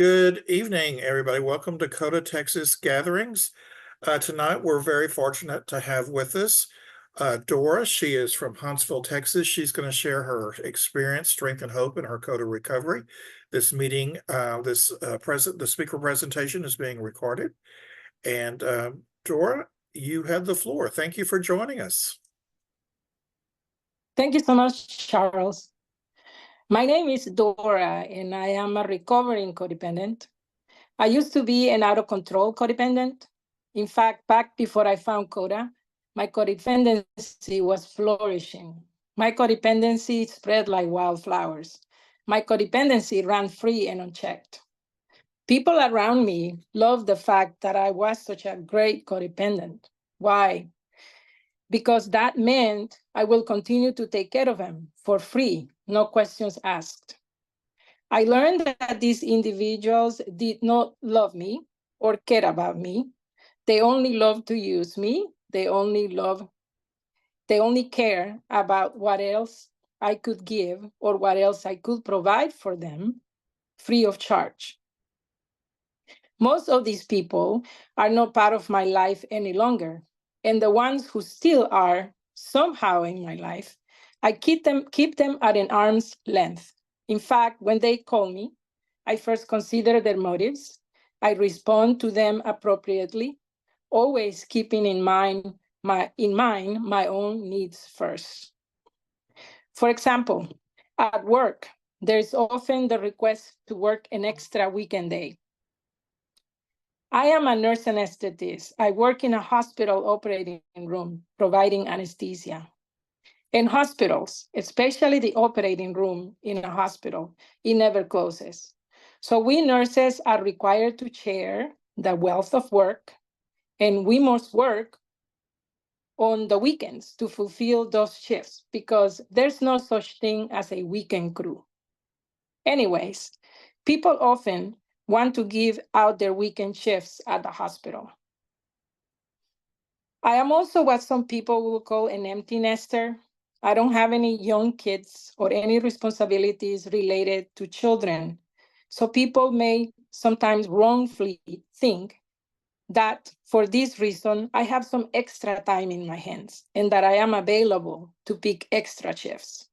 Good evening, everybody. Welcome to CoDA Texas Gatherings. Tonight, we're very fortunate to have with us Dora. She is from Huntsville, Texas. She's going to share her experience, strength, and hope in her CoDA recovery. This meeting, the speaker presentation is being recorded. And Dora, you have the floor. Thank you for joining us. Thank you so much, Charles. My name is Dora, and I am a recovering codependent. I used to be an out-of-control codependent. In fact, back before I found CoDA, my codependency was flourishing. My codependency spread like wildflowers. My codependency ran free and unchecked. People around me loved the fact that I was such a great codependent. Why? Because that meant I will continue to take care of them for free, no questions asked. I learned that these individuals did not love me or care about me. They only love to use me. They only care about what else I could give or what else I could provide for them free of charge. Most of these people are not part of my life any longer. And the ones who still are somehow in my life, I keep them at an arm's length. In fact, when they call me, I first consider their motives. I respond to them appropriately, always keeping in mind my own needs first. For example, at work, there's often the request to work an extra weekend day. I am a nurse anesthetist. I work in a hospital operating room, providing anesthesia. In hospitals, especially the operating room in a hospital, it never closes. So we nurses are required to share the wealth of work, and we must work on the weekends to fulfill those shifts because there's no such thing as a weekend crew. Anyways, people often want to give out their weekend shifts at the hospital. I am also what some people will call an empty nester. I don't have any young kids or any responsibilities related to children. So people may sometimes wrongfully think that for this reason, I have some extra time in my hands and that I am available to pick extra shifts.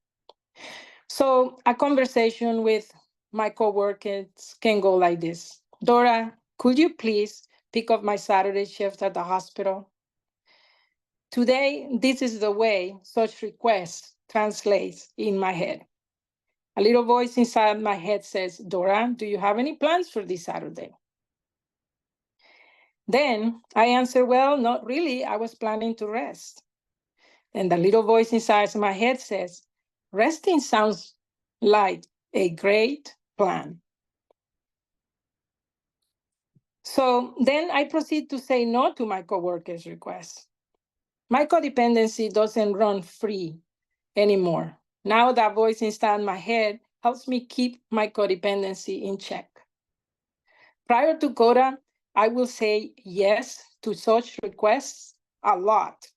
So a conversation with my coworkers can go like this. Dora, could you please pick up my Saturday shift at the hospital? Today, this is the way such requests translates in my head. A little voice inside my head says, Dora, do you have any plans for this Saturday? Then I answer, well, not really. I was planning to rest. And the little voice inside my head says, resting sounds like a great plan. So then I proceed to say no to my coworker's request. My codependency doesn't run free anymore. Now that voice inside my head helps me keep my codependency in check. Prior to CoDA, I will say yes to such requests a lot.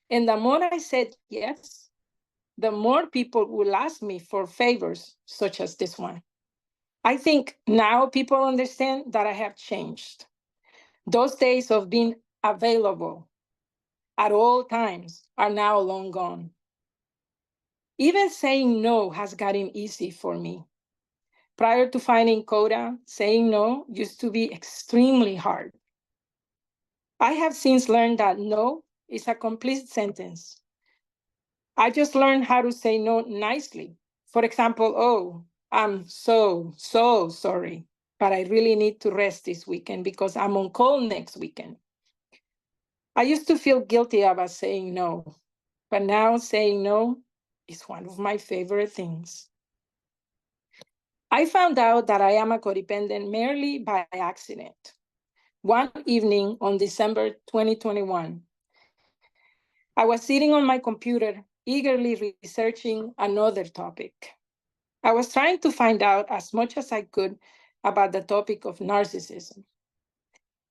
And the more I said yes, the more people will ask me for favors such as this one. I think now people understand that I have changed. Those days of being available at all times are now long gone. Even saying no has gotten easy for me. Prior to finding CoDA, saying no used to be extremely hard. I have since learned that no is a complete sentence. I just learned how to say no nicely. For example, oh, I'm so sorry, but I really need to rest this weekend because I'm on call next weekend. I used to feel guilty about saying no, but now saying no is one of my favorite things. I found out that I am a codependent merely by accident. One evening on December 2021, I was sitting on my computer, eagerly researching another topic. I was trying to find out as much as I could about the topic of narcissism.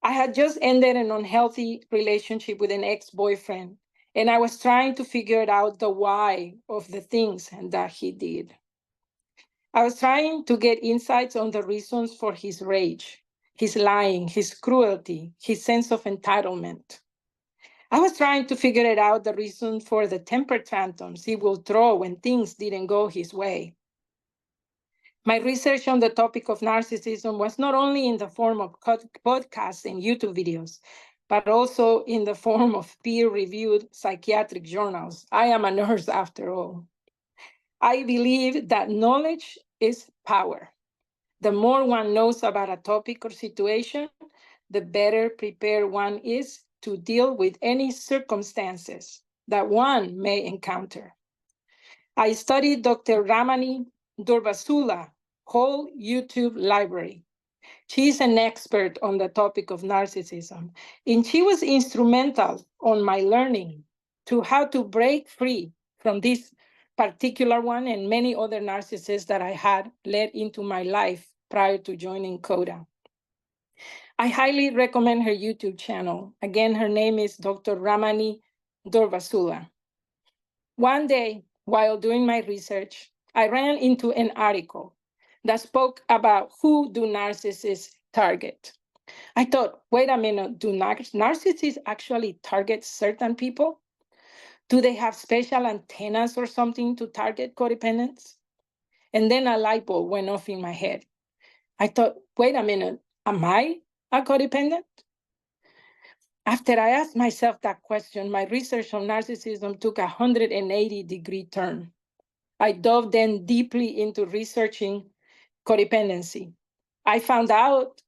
I had just ended an unhealthy relationship with an ex-boyfriend, and I was trying to figure out the why of the things that he did. I was trying to get insights on the reasons for his rage, his lying, his cruelty, his sense of entitlement. I was trying to figure it out, the reason for the temper tantrums he will throw when things didn't go his way. My research on the topic of narcissism was not only in the form of podcasts and YouTube videos, but also in the form of peer-reviewed psychiatric journals. I am a nurse after all. I believe that knowledge is power. The more one knows about a topic or situation, the better prepared one is to deal with any circumstances that one may encounter. I studied Dr. Ramani Durvasula's whole YouTube library. She's an expert on the topic of narcissism, and she was instrumental on my learning to how to break free from this particular one and many other narcissists that I had led into my life prior to joining CoDA. I highly recommend her YouTube channel. Again, her name is Dr. Ramani Durvasula. One day, while doing my research, I ran into an article that spoke about who do narcissists target. I thought, wait a minute, do narcissists actually target certain people? Do they have special antennas or something to target codependents? And then a light bulb went off in my head. I thought, wait a minute, am I a codependent? After I asked myself that question, my research on narcissism took a 180-degree turn. I dove then deeply into researching codependency. I found out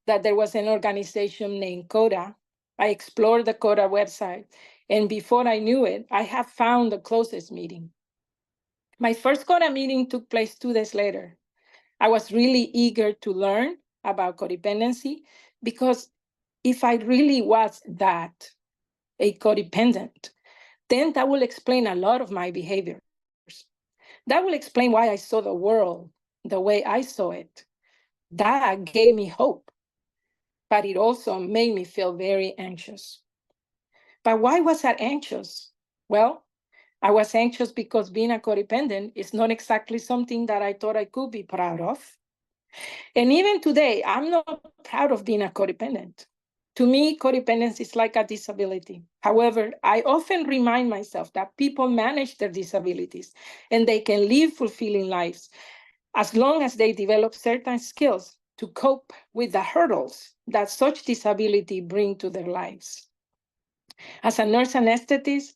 that there was an organization named CoDA. I explored the CoDA website, and before I knew it, I had found the closest meeting. My first CoDA meeting took place 2 days later. I was really eager to learn about codependency because if I really was that, a codependent, then that will explain a lot of my behaviors. That will explain why I saw the world the way I saw it. That gave me hope, but it also made me feel very anxious. But why was I anxious? Well, I was anxious because being a codependent is not exactly something that I thought I could be proud of. And even today, I'm not proud of being a codependent. To me, codependence is like a disability. However, I often remind myself that people manage their disabilities and they can live fulfilling lives as long as they develop certain skills to cope with the hurdles that such disability bring to their lives. As a nurse anesthetist,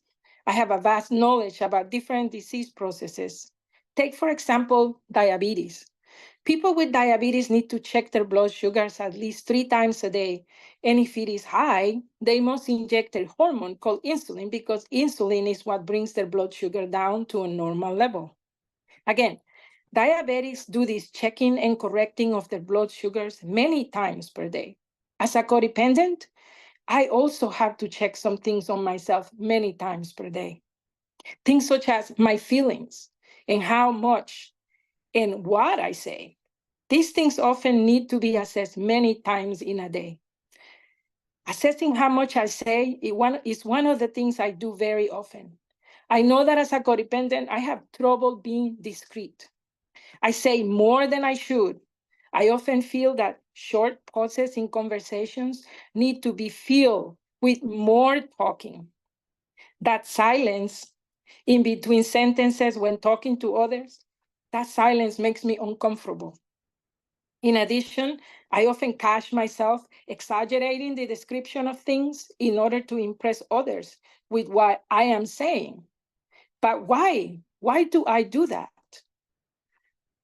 I have a vast knowledge about different disease processes. Take, for example, diabetes. People with diabetes need to check their blood sugars at least 3 times a day. And if it is high, they must inject a hormone called insulin because insulin is what brings their blood sugar down to a normal level. Again, diabetics do this checking and correcting of their blood sugars many times per day. As a codependent, I also have to check some things on myself many times per day. Things such as my feelings and how much and what I say. These things often need to be assessed many times in a day. Assessing how much I say is one of the things I do very often. I know that as a codependent, I have trouble being discreet. I say more than I should. I often feel that short pauses in conversations need to be filled with more talking. That silence in between sentences when talking to others, that silence makes me uncomfortable. In addition, I often catch myself exaggerating the description of things in order to impress others with what I am saying. But why? Why do I do that?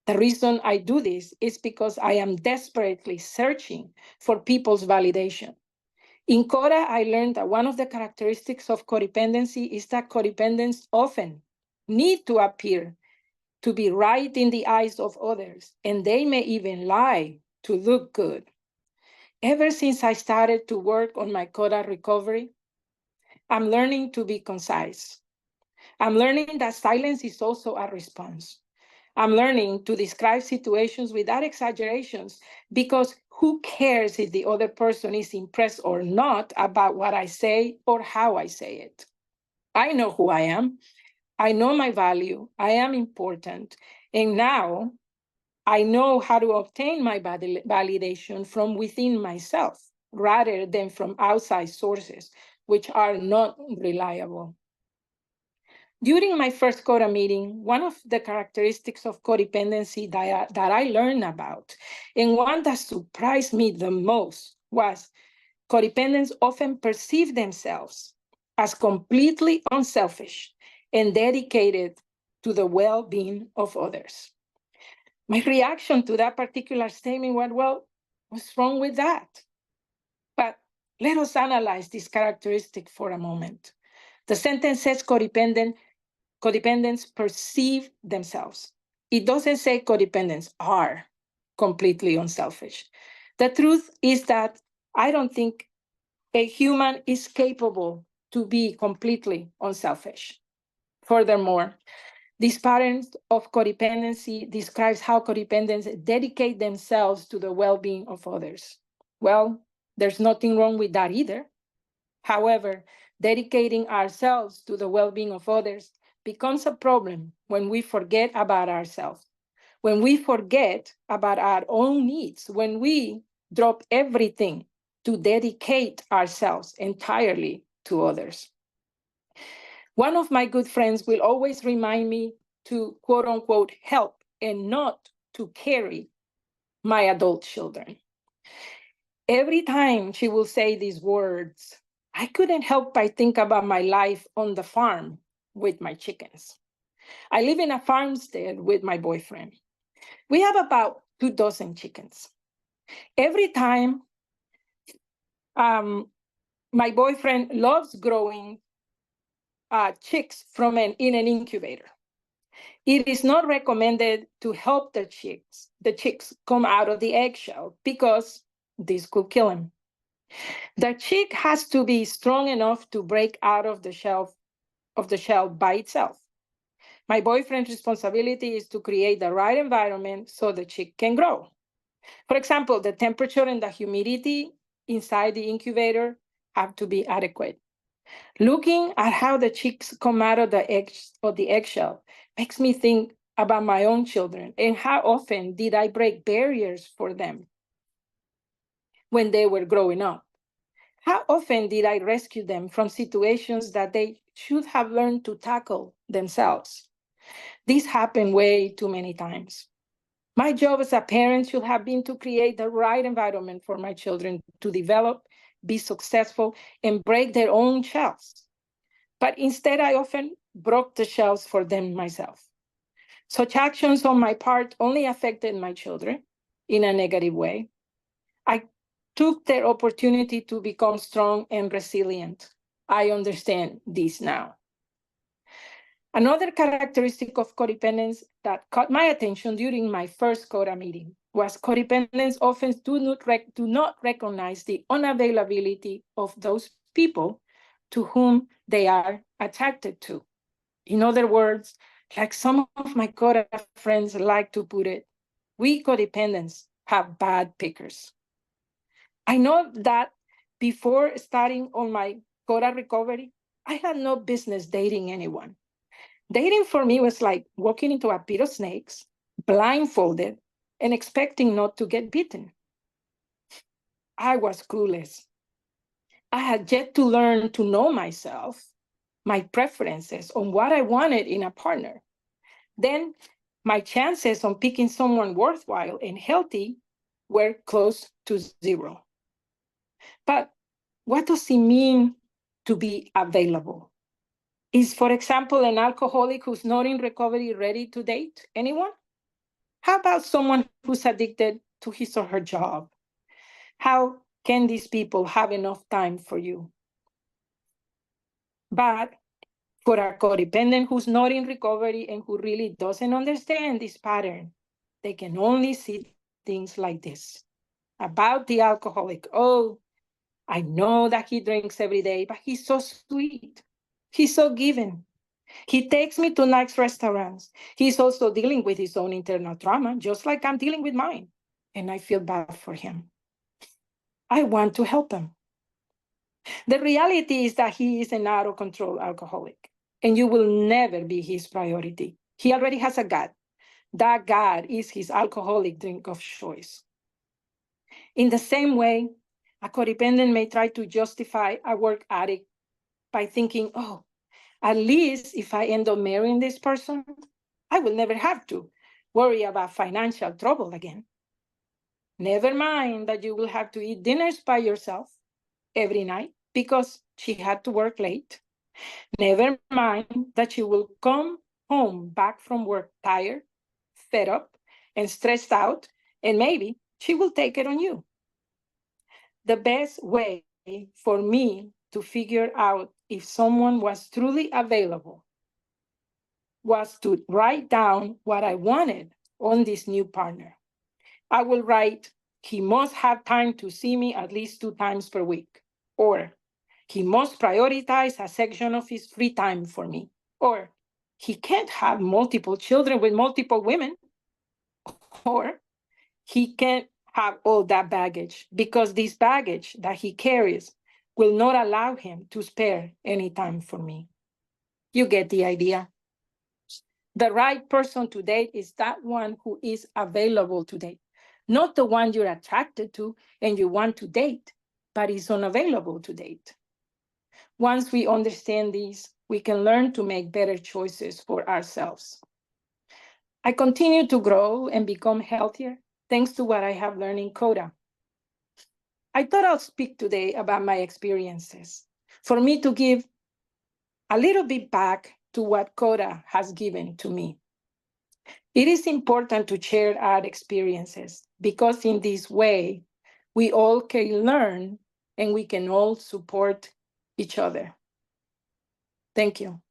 The reason I do this is because I am desperately searching for people's validation. In CoDA, I learned that one of the characteristics of codependency is that codependents often need to appear to be right in the eyes of others, and they may even lie to look good. Ever since I started to work on my CoDA recovery, I'm learning to be concise. I'm learning that silence is also a response. I'm learning to describe situations without exaggerations because who cares if the other person is impressed or not about what I say or how I say it? I know who I am. I know my value. I am important. And now I know how to obtain my validation from within myself rather than from outside sources, which are not reliable. During my first CoDA meeting, one of the characteristics of codependency that I learned about, and one that surprised me the most, was codependents often perceive themselves as completely unselfish and dedicated to the well-being of others. My reaction to that particular statement was, well, what's wrong with that? But let us analyze this characteristic for a moment. The sentence says codependents perceive themselves. It doesn't say codependents are completely unselfish. The truth is that I don't think a human is capable to be completely unselfish. Furthermore, this pattern of codependency describes how codependents dedicate themselves to the well-being of others. Well, there's nothing wrong with that either. However, dedicating ourselves to the well-being of others becomes a problem when we forget about ourselves, when we forget about our own needs, when we drop everything to dedicate ourselves entirely to others. One of my good friends will always remind me to quote unquote help and not to carry my adult children. Every time she will say these words, I couldn't help but think about my life on the farm with my chickens. I live in a farmstead with my boyfriend. We have about 24 chickens. Every time my boyfriend loves growing chicks in an incubator. It is not recommended to help the chicks come out of the eggshell because this could kill them. The chick has to be strong enough to break out of the shell by itself. My boyfriend's responsibility is to create the right environment so the chick can grow. For example, the temperature and the humidity inside the incubator have to be adequate. Looking at how the chicks come out of the eggshell makes me think about my own children and how often did I break barriers for them when they were growing up? How often did I rescue them from situations that they should have learned to tackle themselves? This happened way too many times. My job as a parent should have been to create the right environment for my children to develop, be successful, and break their own shells. But instead, I often broke the shells for them myself. Such actions on my part only affected my children in a negative way. I took their opportunity to become strong and resilient. I understand this now. Another characteristic of codependence that caught my attention during my first CoDA meeting was codependents often do not recognize the unavailability of those people to whom they are attracted to. In other words, like some of my CoDA friends like to put it, we codependents have bad pickers. I know that before starting on my CoDA recovery, I had no business dating anyone. Dating for me was like walking into a pit of snakes, blindfolded, and expecting not to get bitten. I was clueless. I had yet to learn to know myself, my preferences on what I wanted in a partner. Then my chances on picking someone worthwhile and healthy were close to zero. But what does it mean to be available? Is, for example, an alcoholic who's not in recovery ready to date anyone? How about someone who's addicted to his or her job? How can these people have enough time for you? But for a codependent who's not in recovery and who really doesn't understand this pattern, they can only see things like this. About the alcoholic, oh, I know that he drinks every day, but he's so sweet. He's so giving. He takes me to nice restaurants. He's also dealing with his own internal trauma, just like I'm dealing with mine. And I feel bad for him. I want to help him. The reality is that he is an out of control alcoholic, and you will never be his priority. He already has a gut, that God is his alcoholic drink of choice. In the same way, a codependent may try to justify a work addict by thinking, oh, at least if I end up marrying this person, I will never have to worry about financial trouble again. Never mind that you will have to eat dinners by yourself every night because she had to work late. Never mind that you will come home back from work tired, fed up, and stressed out, and maybe she will take it on you. The best way for me to figure out if someone was truly available was to write down what I wanted on this new partner. I will write, he must have time to see me at least 2 times per week, or he must prioritize a section of his free time for me, or he can't have multiple children with multiple women, or he can't have all that baggage because this baggage that he carries will not allow him to spare any time for me. You get the idea. The right person to date is that one who is available to date, not the one you're attracted to and you want to date, but is unavailable to date. Once we understand these, we can learn to make better choices for ourselves. I continue to grow and become healthier thanks to what I have learned in CoDA. I thought I'll speak today about my experiences for me to give a little bit back to what CoDA has given to me. It is important to share our experiences because in this way, we all can learn and we can all support each other. Thank you.